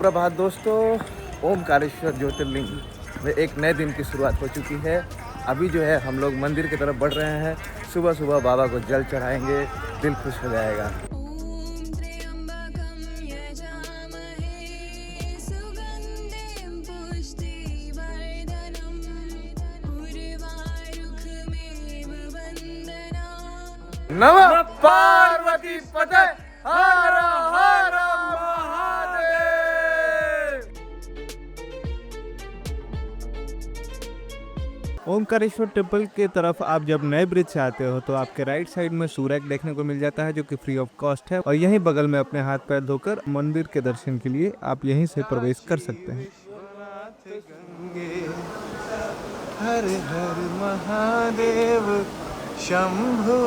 सुप्रभात दोस्तों। ओमकारेश्वर ज्योतिर्लिंग में एक नए दिन की शुरुआत हो चुकी है। अभी जो है हम लोग मंदिर की तरफ बढ़ रहे हैं। सुबह सुबह बाबा को जल चढ़ाएंगे, दिल खुश हो जाएगा। नमः पार्वती पते हर हर महादेव। ओमकारेश्वर टेम्पल के तरफ आप जब नए ब्रिज से आते हो तो आपके राइट साइड में सूरज देखने को मिल जाता है, जो कि फ्री ऑफ कॉस्ट है। और यहीं बगल में अपने हाथ पैर धोकर मंदिर के दर्शन के लिए आप यहीं से प्रवेश कर सकते हैं। हर हर महादेव शंभु।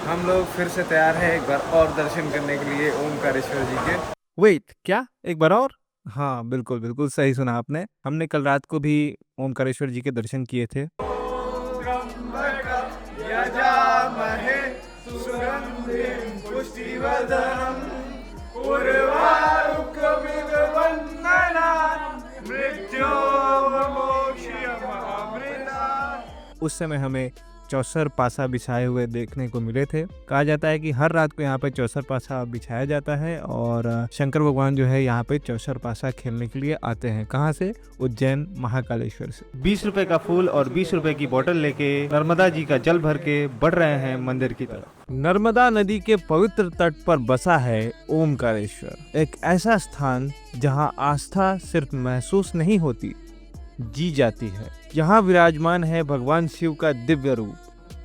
हम लोग फिर से तैयार हैं एक बार और दर्शन करने के लिए ओमकारेश्वर जी के। वेट, क्या एक बार और? हाँ, बिल्कुल बिल्कुल सही सुना आपने। हमने कल रात को भी ओमकारेश्वर जी के दर्शन किए थे। यजामहे सुगंधिं पुष्टिवर्धनम् उर्वारुकमिववन्दनान् मृत्योर्मोक्षयमामृतात्। उस समय हमें चौसर पासा बिछाए हुए देखने को मिले थे। कहा जाता है कि हर रात को यहाँ पे चौसर पासा बिछाया जाता है और शंकर भगवान जो है यहाँ पे चौसर पासा खेलने के लिए आते हैं। कहाँ से? उज्जैन महाकालेश्वर से। 20 रुपए का फूल और 20 रुपए की बोतल लेके नर्मदा जी का जल भर के बढ़ रहे हैं मंदिर की तरफ। नर्मदा नदी के पवित्र तट पर बसा है ओमकारेश्वर, एक ऐसा स्थान जहाँ आस्था सिर्फ महसूस नहीं होती, जी जाती है। यहाँ विराजमान है भगवान शिव का दिव्य रूप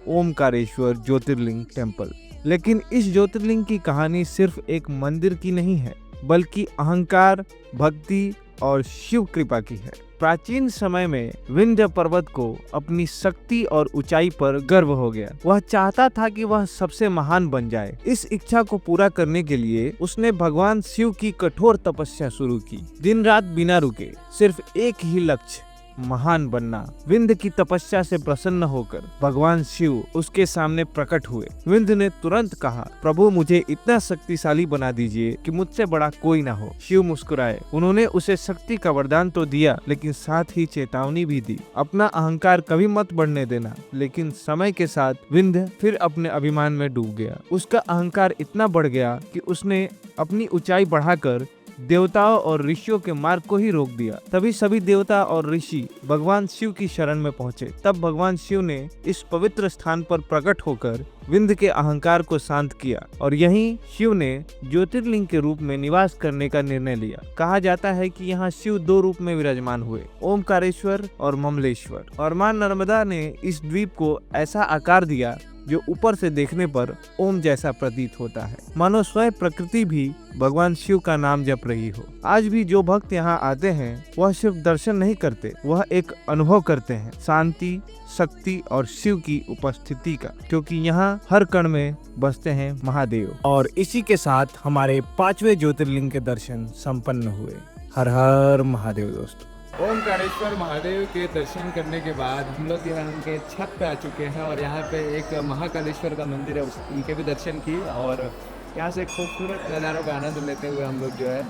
ओमकारेश्वर ज्योतिर्लिंग टेम्पल। लेकिन इस ज्योतिर्लिंग की कहानी सिर्फ एक मंदिर की नहीं है, बल्कि अहंकार, भक्ति और शिव कृपा की है। प्राचीन समय में विंध्य पर्वत को अपनी शक्ति और ऊंचाई पर गर्व हो गया। वह चाहता था कि वह सबसे महान बन जाए। इस इच्छा को पूरा करने के लिए उसने भगवान शिव की कठोर तपस्या शुरू की। दिन रात बिना रुके सिर्फ एक ही लक्ष्य, महान बनना। विंध्य की तपस्या से प्रसन्न होकर भगवान शिव उसके सामने प्रकट हुए। विंध्य ने तुरंत कहा, प्रभु मुझे इतना शक्तिशाली बना दीजिए कि मुझसे बड़ा कोई ना हो। शिव मुस्कुराए। उन्होंने उसे शक्ति का वरदान तो दिया, लेकिन साथ ही चेतावनी भी दी, अपना अहंकार कभी मत बढ़ने देना। लेकिन समय के साथ विंध्य फिर अपने अभिमान में डूब गया। उसका अहंकार इतना बढ़ गया कि उसने अपनी ऊंचाई बढ़ाकर देवताओं और ऋषियों के मार्ग को ही रोक दिया। तभी सभी देवता और ऋषि भगवान शिव की शरण में पहुंचे। तब भगवान शिव ने इस पवित्र स्थान पर प्रकट होकर विंध्य के अहंकार को शांत किया और यहीं शिव ने ज्योतिर्लिंग के रूप में निवास करने का निर्णय लिया। कहा जाता है कि यहाँ शिव 2 रूप में विराजमान हुए, ओमकारेश्वर और ममलेश्वर। और मां नर्मदा ने इस द्वीप को ऐसा आकार दिया जो ऊपर से देखने पर ओम जैसा प्रतीत होता है, मानो स्वयं प्रकृति भी भगवान शिव का नाम जप रही हो। आज भी जो भक्त यहाँ आते हैं वह सिर्फ दर्शन नहीं करते, वह एक अनुभव करते हैं, शांति, शक्ति और शिव की उपस्थिति का, क्योंकि यहाँ हर कण में बसते हैं महादेव। और इसी के साथ हमारे 5वें ज्योतिर्लिंग के दर्शन संपन्न हुए। हर हर महादेव दोस्तों। ओमकारेश्वर महादेव के दर्शन करने के बाद हम लोग यहाँ उनके छत पे आ चुके हैं और यहाँ पे एक महाकालेश्वर का मंदिर है, उनके भी दर्शन किए और यहाँ से खूबसूरत नज़ारों का आनंद लेते हुए हम लोग जो है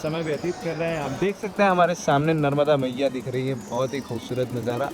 समय व्यतीत कर रहे हैं। आप देख सकते हैं हमारे सामने नर्मदा मैया दिख रही है, बहुत ही खूबसूरत नज़ारा।